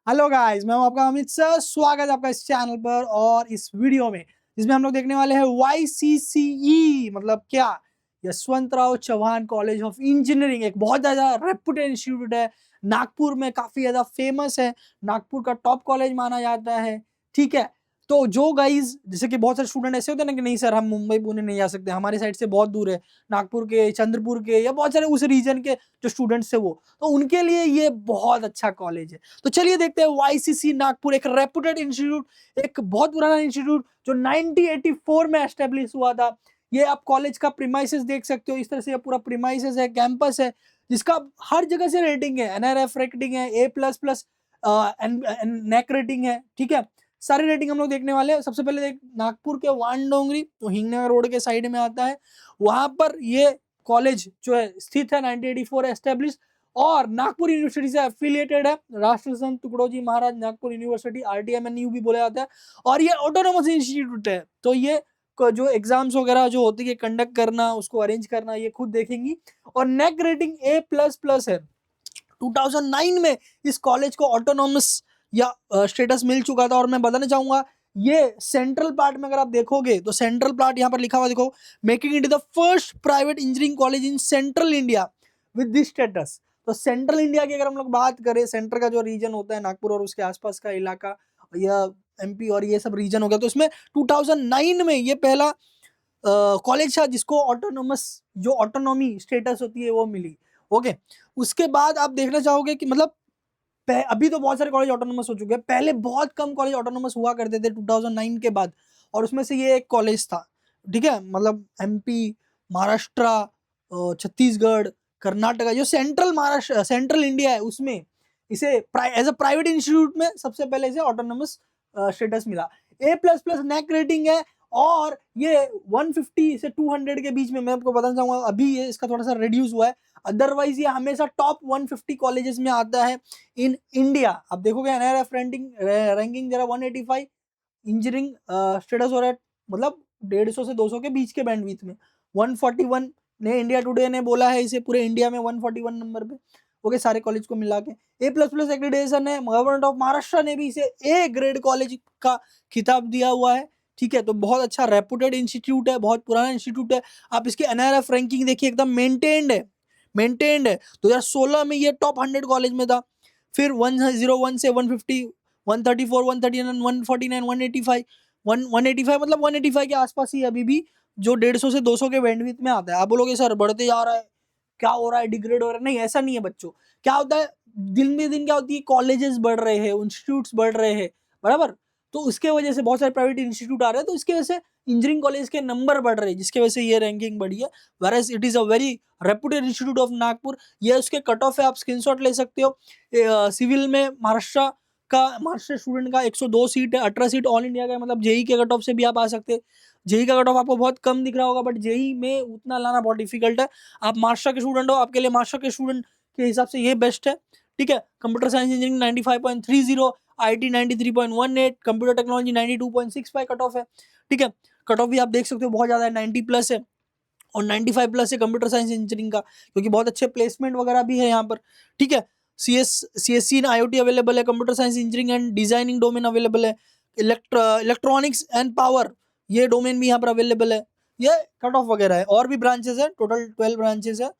Hello guys, मैं हूं आपका अमित सर। स्वागत है आपका इस चैनल पर और इस वीडियो में जिसमें हम लोग देखने वाले हैं YCCE मतलब क्या, Yashwantrao Chavan college of engineering. एक बहुत ज्यादा रेप्यूटेड इंस्टीट्यूट है, नागपुर में काफी ज्यादा फेमस है, नागपुर का टॉप कॉलेज माना जाता है। ठीक है, तो जो गाइज जैसे कि बहुत सारे स्टूडेंट ऐसे होते हैं ना कि नहीं सर हम मुंबई पुणे नहीं जा सकते, हमारे साइड से बहुत दूर है, नागपुर के, चंद्रपुर के या बहुत सारे उस रीजन के जो स्टूडेंट्स है वो, तो उनके लिए ये बहुत अच्छा कॉलेज है। तो चलिए देखते हैं YCC नागपुर, एक रेप्यूटेड इंस्टीट्यूट, एक बहुत पुराना इंस्टीट्यूट जो 1984 में एस्टेब्लिश हुआ था। ये आप कॉलेज का प्रीमाइसेस देख सकते हो, इस तरह से ये पूरा प्रीमाइसेस है, कैंपस है, जिसका हर जगह से रेटिंग है, NRF रेटिंग है, A++ नेक रेटिंग है। ठीक है, सारी रेटिंग हम लोग देखने वाले हैं। सबसे पहले देख, नागपुर के वानडोंगरी तो हिंगनगर रोड के साइड में आता है, वहां पर ये कॉलेज जो है स्थित है, 1984 एस्टेब्लिश, और नागपुर यूनिवर्सिटी से एफिलिएटेड है। राष्ट्र संत तुकडोजी महाराज नागपुर यूनिवर्सिटी, RTMNU भी बोला जाता है, और ये ऑटोनोमस इंस्टीट्यूट है। तो ये जो एग्जाम्स वगैरह जो होती है कंडक्ट करना, उसको अरेंज करना, ये खुद देखेंगी। और नेक रेटिंग A++ है। 2009 में इस कॉलेज को ऑटोनॉमस या स्टेटस मिल चुका था। और मैं बताना चाहूंगा, ये सेंट्रल पार्ट में अगर आप देखोगे तो सेंट्रल पार्ट यहाँ पर लिखा हुआ देखो, making it the first private engineering college in central India with this status. तो सेंट्रल इंडिया की अगर हम लोग बात करें, सेंटर का जो रीजन होता है नागपुर और उसके आसपास का इलाका या MP और ये सब रीजन हो गया, तो इसमें 2009 में ये पहला कॉलेज था जिसको ऑटोनोमस, जो ऑटोनॉमी स्टेटस होती है वो मिली। ओके, उसके बाद आप देखना चाहोगे कि मतलब अभी तो बहुत सारे कॉलेज ऑटोनोमस हो चुके हैं, पहले बहुत कम कॉलेज ऑटोनोमस हुआ करते थे 2009 के बाद, और उसमें से ये एक कॉलेज था। ठीक है, मतलब MP, महाराष्ट्र, छत्तीसगढ़, कर्नाटका, जो सेंट्रल महाराष्ट्र, सेंट्रल इंडिया है, उसमें इसे एज अ प्राइवेट इंस्टीट्यूट में सबसे पहले इसे ऑटोनोमस स्टेटस मिला। A++ नेक रेटिंग है, और ये 150 से 200 के बीच में, मैं आपको बताना चाहूंगा अभी ये इसका थोड़ा सा रिड्यूस हुआ है, अदरवाइज ये हमेशा टॉप 150 कॉलेजेस में आता है इन इंडिया। आप देखोगे NRF रैंकिंग जरा 185 इंजीनियरिंग स्टेटस हो रहा है, मतलब 150 से 200 के बीच के बैंडविड्थ में। 141 ने इंडिया टुडे ने बोला है इसे पूरे इंडिया में 141 नंबर पे। ओके, सारे कॉलेज को मिला के A++ एक्रेडिटेशन है। गवर्नमेंट ऑफ महाराष्ट्र ने भी इसे A ग्रेड कॉलेज का खिताब दिया हुआ है। ठीक है, तो बहुत अच्छा रेपुटेड इंस्टीट्यूट है, बहुत पुराना इंस्टीट्यूट है। आप इसके NRF रैंकिंग देखिए, एकदम मेंटेन्ड है, मेंटेन्ड है। 2016 में ये टॉप 100 कॉलेज में था। फिर 101 से 150, 134, 139, 149, 185, 185, मतलब 185 के आसपास ही अभी भी, जो 150 से 200 के बैंडविड्थ में आता है। आप बोलोगे सर बढ़ते जा रहा है, क्या हो रहा है, डिग्रेड हो रहा है? नहीं, ऐसा नहीं है बच्चों। क्या होता है, दिन में दिन क्या होती है, कॉलेजेस बढ़ रहे हैं, इंस्टीट्यूट्स बढ़ रहे हैं, बराबर। तो उसके वजह से बहुत सारे प्राइवेट इंस्टीट्यूट आ रहे हैं, तो इसके वजह से इंजीनियरिंग कॉलेज के नंबर बढ़ रहे हैं, जिसकी वजह से ये रैंकिंग बढ़ी है। Whereas it is a very reputed institute of Nagpur. ये उसके कट ऑफ है, आप स्क्रीनशॉट ले सकते हो। सिविल में महाराष्ट्र स्टूडेंट का 102 सीट है, 18 सीट ऑल इंडिया का है, मतलब JEE के कट ऑफ से भी आप आ सकते हैं। JEE का कट ऑफ आपको बहुत कम दिख रहा होगा, बट JEE में उतना लाना बहुत डिफिकल्ट है। आप महाराष्ट्र के स्टूडेंट हो, आपके लिए महाराष्ट्र के स्टूडेंट के हिसाब से ये बेस्ट है। ठीक है, computer science engineering 95.30, IT 93.18, computer technology 92.65 cut off है। ठीक है, कट ऑफ भी आप देख सकते हो बहुत ज्यादा है, 90+ है, और 95+ है कंप्यूटर साइंस इंजीनियरिंग का, क्योंकि बहुत अच्छे प्लेसमेंट वगैरह भी है यहाँ पर। ठीक है, CSC इन IoT अवेलेबल है, computer science engineering and designing domain available है, इलेक्ट्रॉनिक्स एंड पावर, ये डोमेन भी यहाँ पर अवेलेबल है। ये कट ऑफ वगैरह है, और भी ब्रांचेस है, टोटल 12 ब्रांचेस है।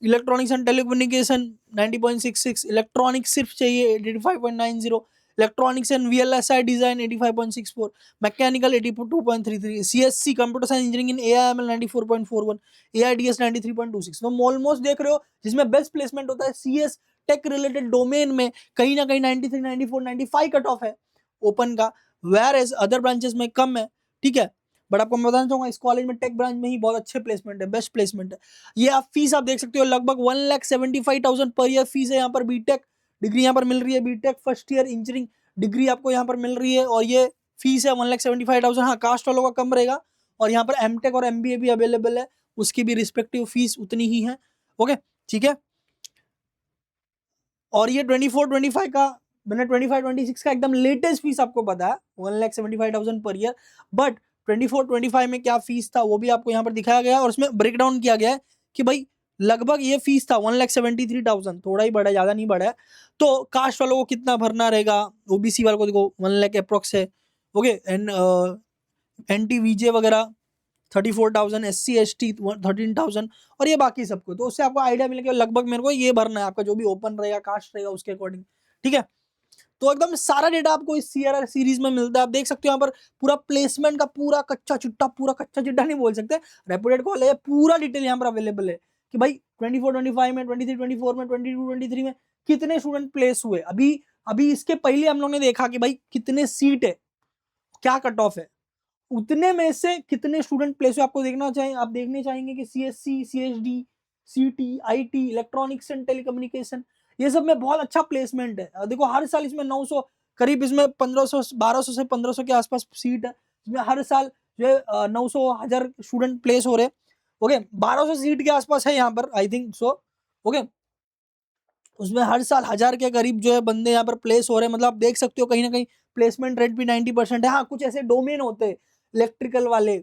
इलेक्ट्रॉनिक्स एंड टेलीकम्युनिकेशन 90.66, इलेक्ट्रॉनिक्स सिर्फ चाहिए 85.90, electronics and VLSI design 85.64, mechanical 82.33, CSC computer science engineering in AIML 94.41, AIDS 93.26। तो ऑलमोस्ट देख रहे हो, जिसमें बेस्ट प्लेसमेंट होता है CS टेक रिलेटेड डोमेन में, कहीं ना कहीं 93, 94, 95 कट ऑफ है ओपन का, वेयर एज अदर ब्रांचेस में कम है। ठीक है, बट आपको मैं बताना चाहूंगा, इस कॉलेज में टेक ब्रांच में ही बहुत अच्छे प्लेसमेंट है, बेस्ट प्लेसमेंट है। ये आप फीस आप देख सकते हो, लगभग 1,75,000 पर ईयर फीस है यहाँ पर। बीटेक डिग्री यहाँ पर मिल रही है, BTech first year engineering degree आपको यहाँ पर मिल रही है, और ये फीस है 1,75,000। हाँ, कास्ट वालों का कम रहेगा, और यहाँ पर MTech और MBA भी अवेलेबल है, उसकी भी रिस्पेक्टिव फीस उतनी ही है। ओके, ठीक है। और ये 24-25 का, मैंने 25-26 का एकदम लेटेस्ट फीस आपको पता है, 1,75,000 पर ईयर। बट 24-25 में क्या फीस था वो भी आपको यहाँ पर दिखाया गया है, और उसमें ब्रेक डाउन किया गया है कि भाई लगभग ये फीस था 1,73,000, थोड़ा ही बढ़ा है, ज्यादा नहीं बढ़ा है। तो कास्ट वालों को कितना भरना रहेगा, ओबीसी वालों को देखो 1 लाख अप्रोक्स है। ओके, एंड NTVJ वगैरह 34,000, SC ST 13,000, और ये बाकी सबको, तो उससे आपको आइडिया मिलेगा लगभग मेरे को ये भरना है, आपका जो भी ओपन रहेगा कास्ट रहेगा उसके अकॉर्डिंग। ठीक है, तो एकदम सारा डेटा आपको इस CRR सीरीज में मिलता है। आप देख सकते हो यहाँ पर पूरा प्लेसमेंट का पूरा कच्चा चिट्टा, पूरा कच्चा चिट्टा नहीं बोल सकते, रेपुटेड कॉलेज है, पूरा डिटेल यहाँ पर अवेलेबल है कि भाई 24-25 में, 23-24 में, 22-23 में कितने स्टूडेंट प्लेस हुए। अभी अभी इसके पहले हम लोग ने देखा कि भाई कितने सीट है, क्या कट ऑफ है, उतने में से कितने स्टूडेंट प्लेस हुए आपको देखना चाहिए। आप देखने चाहेंगे कि CSC, CSD, CT, IT, electronics and telecommunication, ये सब में बहुत अच्छा प्लेसमेंट है। देखो हर साल इसमें 900 करीब, इसमें 1500 1200 से 1500 के आसपास सीट है, इसमें हर साल जो है 900 1000 स्टूडेंट प्लेस हो रहे हैं। ओके, 1200 सीट के आसपास है यहाँ पर, आई थिंक सो। ओके, उसमें हर साल 1000 के करीब जो है बंदे यहाँ पर प्लेस हो रहे हैं। मतलब आप देख सकते हो कहीं ना कहीं प्लेसमेंट रेट भी 90% है। हाँ, कुछ ऐसे डोमेन होते हैं, इलेक्ट्रिकल वाले,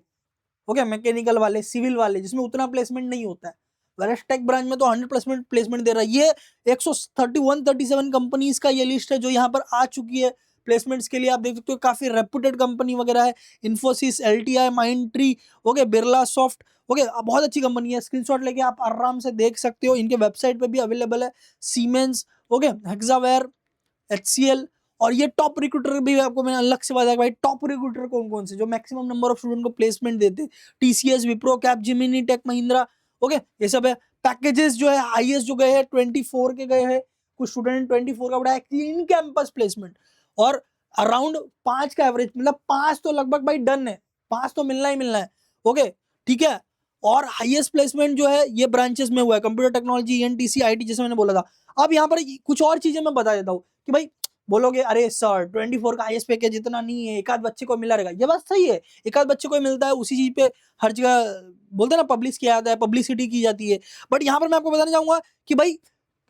ओके, मैकेनिकल वाले, सिविल वाले, जिसमें उतना प्लेसमेंट नहीं होता है। वेरस टेक ब्रांच में तो 100% प्लेसमेंट दे रहा है। ये 137 कंपनीज का ये लिस्ट है जो यहाँ पर आ चुकी है प्लेसमेंट्स के लिए। आप देख सकते हो काफी रेपुटेड कंपनी वगैरह है, Infosys, LTI, Mindtree, okay, Birla soft, okay, बहुत अच्छी कंपनी है। स्क्रीनशॉट लेके आप आराम से देख सकते हो, इनके वेबसाइट पे भी अवेलेबल है। सीमेंस, ओके, हेक्सावेयर, HCL, और ये टॉप रिक्रूटर भी आपको मैंने अलग से बताया भाई टॉप रिक्रूटर कौन कौन से जो मैक्सिमम नंबर ऑफ स्टूडेंट को प्लेसमेंट देते हैं। TCS, Wipro, Capgemini, Tech Mahindra, okay, ये सब है। पैकेजेस जो है हाईएस्ट जो गए हैं 24 के गए हैं, कुछ स्टूडेंट 24 का बढ़ाया इन कैंपस प्लेसमेंट, और अराउंड 5 का एवरेज, मतलब 5 तो लगभग भाई डन है, 5 तो मिलना ही मिलना है। ओके, ठीक है, और हाईएस्ट प्लेसमेंट जो है ये ब्रांचेस में हुआ है, कंप्यूटर टेक्नोलॉजी, ENTC, IT, जैसे मैंने बोला था। अब यहाँ पर कुछ और चीजें मैं बता देता हूँ कि भाई बोलोगे अरे सर 24 का हाईएस्ट पैकेज इतना नहीं है, एक आध बच्चे को मिला रहेगा, ये बात सही है, एक आध बच्चे को मिलता है, उसी चीज पे हर जगह बोलते हैं ना पब्लिश किया जाता है, पब्लिसिटी की जाती है। बट यहाँ पर मैं आपको बताना चाहूंगा कि भाई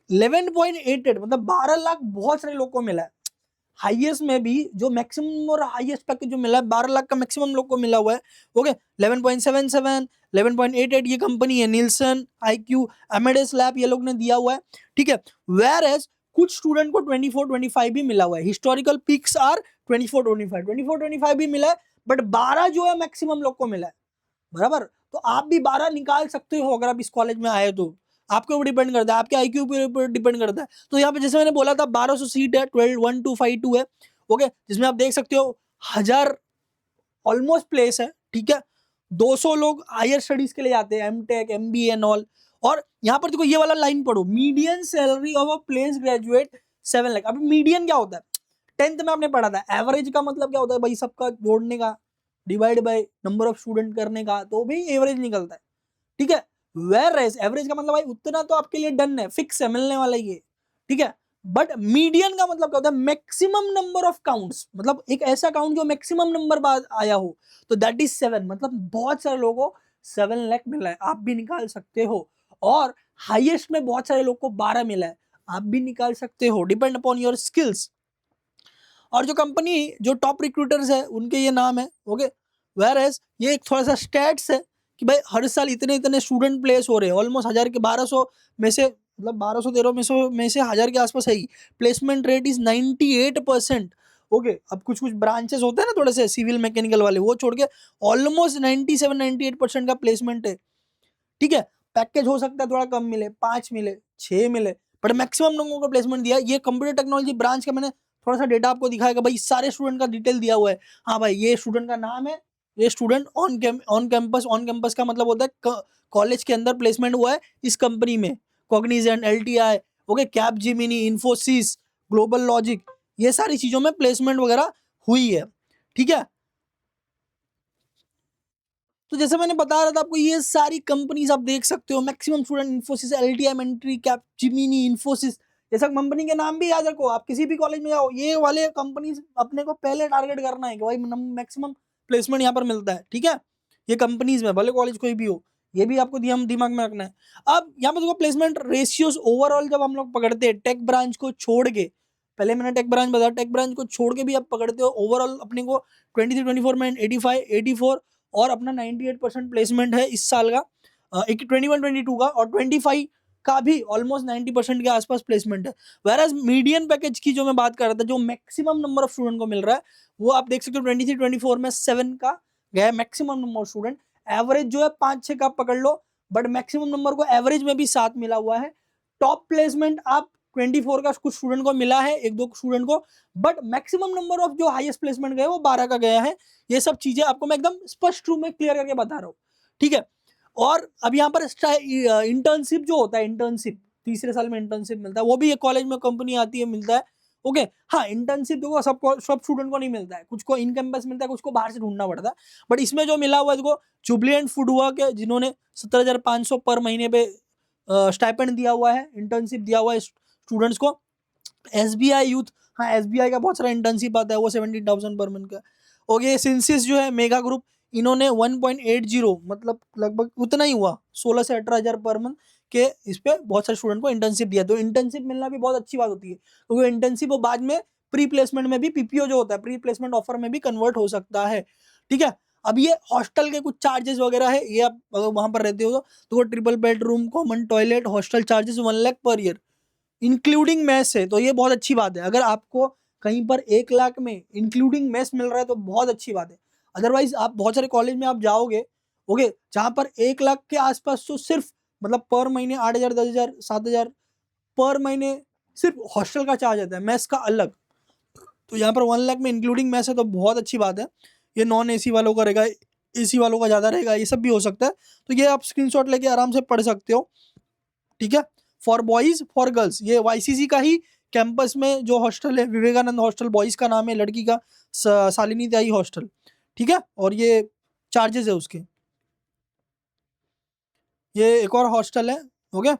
11.88 मतलब 12 लाख बहुत सारे लोग को मिला है। हाईएस्ट में भी जो मैक्सिमम और हाईएस्ट पैकेज जो मिला है 12 लाख का मैक्सिमम लोग को मिला हुआ है। ओके, 11.77, 11.88 ये कंपनी है, नीलसन, IQ, अमेडेस लैब, ये लोग ने दिया हुआ है। ठीक है, वेयर एज कुछ स्टूडेंट को 24-25 भी मिला हुआ है। हिस्टोरिकल पिक्स आर 24-25 भी मिला है, बट 12 जो है मैक्सिमम लोग को मिला है, बराबर। तो आप भी 12 निकाल सकते हो अगर आप इस कॉलेज में आए तो, आपके ऊपर डिपेंड करता है, आपके IQ के ऊपर डिपेंड करता है। तो यहाँ पे जैसे मैंने बोला था 1200 सीट है, 12,252 है, ओके, जिसमें आप देख सकते हो 1000 ऑलमोस्ट प्लेस है। ठीक है, 200 लोग हायर स्टडीज के लिए आते हैं, MTech, MBA एंड ऑल। और यहाँ पर देखो ये वाला लाइन पढ़ो, median salary of a place graduate 7 lakh. अभी मीडियन क्या होता है, 10th में आपने पढ़ा था। एवरेज का मतलब क्या होता है भाई, सबका जोड़ने का, divide by number of student करने का, तो भी एवरेज निकलता है। ठीक है, वेयर एवरेज का मतलब भाई उतना तो आपके लिए डन है, फिक्स है, मिलने वाला ही है। ठीक है, बट मीडियन का मतलब क्या होता है, मैक्सिमम नंबर ऑफ काउंट्स, मतलब एक ऐसा काउंट जो मैक्सिमम नंबर बाद आया हो, तो दैट इज 7, मतलब बहुत सारे लोगों को 7 लाख मिला है, आप भी निकाल सकते हो। और हाईएस्ट में बहुत सारे लोग को 12 मिला है, आप भी निकाल सकते हो, डिपेंड अपॉन योर स्किल्स। और जो कंपनी जो टॉप रिक्रूटर्स है उनके ये नाम है। ओके, वेयर एज ये एक थोड़ा सा स्टैट्स है कि भाई हर साल इतने इतने स्टूडेंट प्लेस हो रहे हैं, ऑलमोस्ट 1000 के 1200 में से, मतलब 1213 में से 1000 के आसपास है ही। Placement rate is 98%। ओके, अब कुछ कुछ ब्रांचेस होते हैं ना थोड़े से सिविल मैकेनिकल वाले, वो छोड़ के ऑलमोस्ट 97-98% का प्लेसमेंट है। ठीक है, पैकेज हो सकता है थोड़ा कम मिले, 5 मिले, 6 मिले, बट मैक्सिमम लोगों को प्लेसमेंट दिया। ये कंप्यूटर टेक्नोलॉजी ब्रांच का मैंने थोड़ा सा डेटा आपको दिखाएगा, भाई सारे स्टूडेंट का डिटेल दिया हुआ है। हाँ भाई, ये स्टूडेंट का नाम है, ये स्टूडेंट ऑन कैंपस का मतलब होता है कॉलेज के अंदर प्लेसमेंट हुआ है इस कंपनी में, Cognizant, LTI, okay, Capgemini, Infosys, global logic, ये सारी चीजों में प्लेसमेंट वगैरह हुई है। ठीक है, तो जैसे मैंने बता रहा था आपको, ये सारी कंपनीज आप देख सकते हो, maximum student, Infosys, LTI, Mindtree, Capgemini, Infosys, ये सब कंपनी के नाम भी याद रखो। आप किसी भी कॉलेज में जाओ, ये वाले कंपनीज अपने को पहले टारगेट करना है कि भाई मैक्सिमम प्लेसमेंट यहाँ पर मिलता है। ठीक है, ये कंपनीज में, भले कॉलेज कोई भी हो, ये भी आपको दिमाग में रखना है। अब यहाँ पर देखो प्लेसमेंट रेशियोज ओवरऑल जब हम लोग पकड़ते हैं टेक ब्रांच को छोड़ के, पहले मैंने टेक ब्रांच बताया, टेक ब्रांच को छोड़ के भी आप पकड़ते हो, ओवरऑल अपने को 23-24 में 85, 84 और अपना 98% प्लेसमेंट है इस साल का। एक 21-22 का और 25 का भी ऑलमोस्ट 90% के आसपास प्लेसमेंट है। वेयर मीडियन पैकेज की जो मैं बात कर रहा था, जो मैक्सिमम नंबर ऑफ स्टूडेंट को मिल रहा है, वो आप देख सकते हो 23-24 में 7 का गया maximum number of student. Average जो है 5-6 का पकड़ लो, बट मैक्सिमम नंबर को एवरेज में भी 7 मिला हुआ है। टॉप प्लेसमेंट आप 24 का कुछ स्टूडेंट को मिला है, 1-2 स्टूडेंट को, बट मैक्सिमम नंबर ऑफ जो हाईएस्ट प्लेसमेंट गए वो 12 का गया है। ये सब चीजें आपको मैं एकदम स्पष्ट रूप में क्लियर करके बता रहा हूँ, ठीक है। और अब यहाँ पर इंटर्नशिप जो होता है, इंटर्नशिप तीसरे साल में इंटर्नशिप मिलता है, वो भी एक कॉलेज में कंपनी आती है मिलता है, ओके। हाँ, इंटर्नशिप देखो सब स्टूडेंट को नहीं मिलता है, कुछ को इन कैंपस मिलता है, कुछ को बाहर से ढूंढना पड़ता है। बट इसमें जो मिला हुआ है देखो, जुबलिएंट फूड वर्क है, जिन्होंने 17,500 पर महीने पे स्टाइपेंड दिया हुआ है, इंटर्नशिप दिया हुआ है स्टूडेंट्स को। SBI यूथ, हाँ SBI का बहुत सारा इंटर्नशिप आता है, वो 17,000 पर मंथ का। ओके, सिंसिस जो है मेगा ग्रुप, इन्होंने 1.80 मतलब लगभग उतना ही हुआ, 16 से 18,000 पर मंथ के इस पे बहुत सारे स्टूडेंट को इंटर्नशिप दिया। तो इंटर्नशिप मिलना भी बहुत अच्छी बात होती है, क्योंकि इंटर्नशिप वो बाद में प्री प्लेसमेंट में भी, PPO जो होता है प्री प्लेसमेंट ऑफर में भी कन्वर्ट हो सकता है, ठीक है। अब ये हॉस्टल के कुछ चार्जेस वगैरह है, ये आप अगर वहां पर रहते हो तो triple bedroom, common toilet, hostel charges 1 lakh per year including mess है, तो ये बहुत अच्छी बात है। अगर आपको कहीं पर 1 लाख में इंक्लूडिंग मैस मिल रहा है तो बहुत अच्छी बात है। अदरवाइज आप बहुत सारे कॉलेज में आप जाओगे, ओके, जहां पर 1 लाख के आसपास तो सिर्फ मतलब पर महीने 8,000, 10,000, 7,000 पर महीने सिर्फ हॉस्टल का चार्ज आता है, मैस का अलग। तो यहाँ पर 1 लाख में इंक्लूडिंग मैस है, तो बहुत अच्छी बात है। ये नॉन AC वालों का रहेगा, AC वालों का ज्यादा रहेगा, ये सब भी हो सकता है। तो ये आप स्क्रीनशॉट लेके आराम से पढ़ सकते हो, ठीक है। फॉर बॉयज फॉर गर्ल्स, ये YCC का ही कैंपस में जो हॉस्टल है, विवेकानंद हॉस्टल बॉयज का नाम है, लड़की का शालिनी त्याई हॉस्टल, ठीक है। और ये चार्जेस है उसके। ये एक और हॉस्टल है, okay,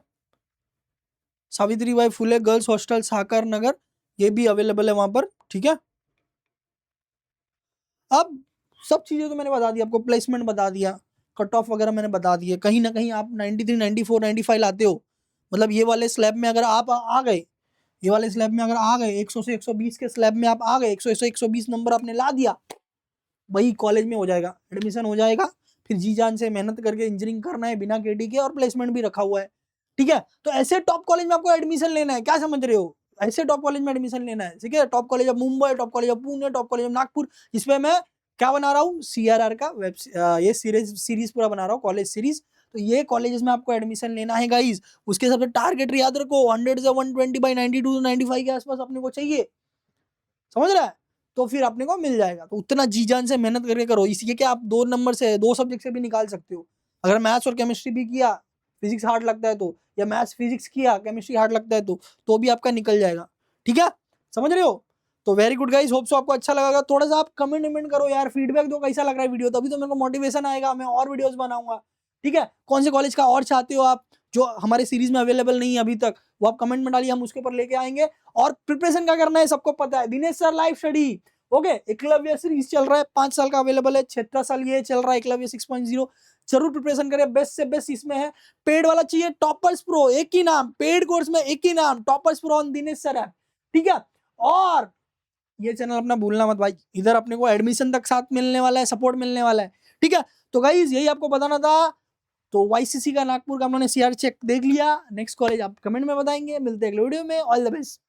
Savitribai Phule girls hostel साकर नगर, ये भी अवेलेबल है वहां पर, ठीक है। अब सब चीजें तो मैंने बता दी आपको, प्लेसमेंट बता दिया, कट ऑफ वगैरह मैंने बता दिए। कहीं ना कहीं आप 93, 94, 95 लाते हो, मतलब ये वाले स्लैब में अगर आप आ गए, ये वाले स्लैब में अगर आ गए, 100 से 120 के स्लैब में आप आ गए, 100 से 120 नंबर आपने ला दिया, वही कॉलेज में हो जाएगा, एडमिशन हो जाएगा। फिर जी जान से मेहनत करके इंजीनियरिंग करना है बिना KT के, और प्लेसमेंट भी रखा हुआ है, ठीक है। तो ऐसे टॉप कॉलेज में आपको एडमिशन लेना है, क्या समझ रहे हो, ऐसे टॉप कॉलेज में एडमिशन लेना है, ठीक है। Top college of Mumbai, top college of Pune, top college of Nagpur, जिसमें मैं क्या बना रहा हूँ, CRR का ये सीरीज पूरा बना रहा हूँ, कॉलेज सीरीज। तो ये कॉलेजेस में आपको एडमिशन लेना है गाइज। उसके हिसाब से टारगेट याद रखो, 100 से 120 बाई 92 95 के आसपास अपने को चाहिए, समझ रहा है। तो फिर अपने को मिल जाएगा। तो उतना जी जान से मेहनत करके करो, इसलिए कि आप 2 नंबर से 2 सब्जेक्ट से भी निकाल सकते हो। अगर मैथ्स और केमिस्ट्री भी किया, फिजिक्स हार्ड लगता है तो, या मैथ्स फिजिक्स किया, केमिस्ट्री हार्ड लगता है तो भी आपका निकल जाएगा, ठीक है, समझ रहे हो। तो very good guys, hope so आपको अच्छा लगा। थोड़ा सा आप कमेंट करो यार, फीडबैक दो कैसा लग रहा है वीडियो, तभी तो मेरे को मोटिवेशन आएगा, मैं और वीडियोस बनाऊंगा, ठीक है। कौन से कॉलेज का और चाहते हो आप, जो हमारे सीरीज में अवेलेबल नहीं है अभी तक, वो आप कमेंट में डालिए, हम उसके ऊपर लेके आएंगे। और प्रिपरेशन क्या करना है सबको पता है, Dinesh sir live study, okay. Eklavya series चल रहा है, 5 साल का अवेलेबल है, 6 साल ये चल रहा है एकलव्य 6.0, जरूर प्रिपरेशन करें, बेस्ट से बेस्ट इसमें है। पेड वाला चाहिए, टॉपर्स प्रो, एक ही नाम, पेड कोर्स में एक ही नाम, toppers pro on Dinesh sir है, ठीक है। और ये चैनल अपना भूलना मत भाई, इधर अपने को एडमिशन तक साथ मिलने वाला है, सपोर्ट मिलने वाला है, ठीक है। तो गाइज यही आपको बताना था। तो YCC का नागपुर का हमने CR चेक देख लिया, नेक्स्ट कॉलेज आप कमेंट में बताएंगे। मिलते हैं अगले वीडियो में, ऑल द बेस्ट।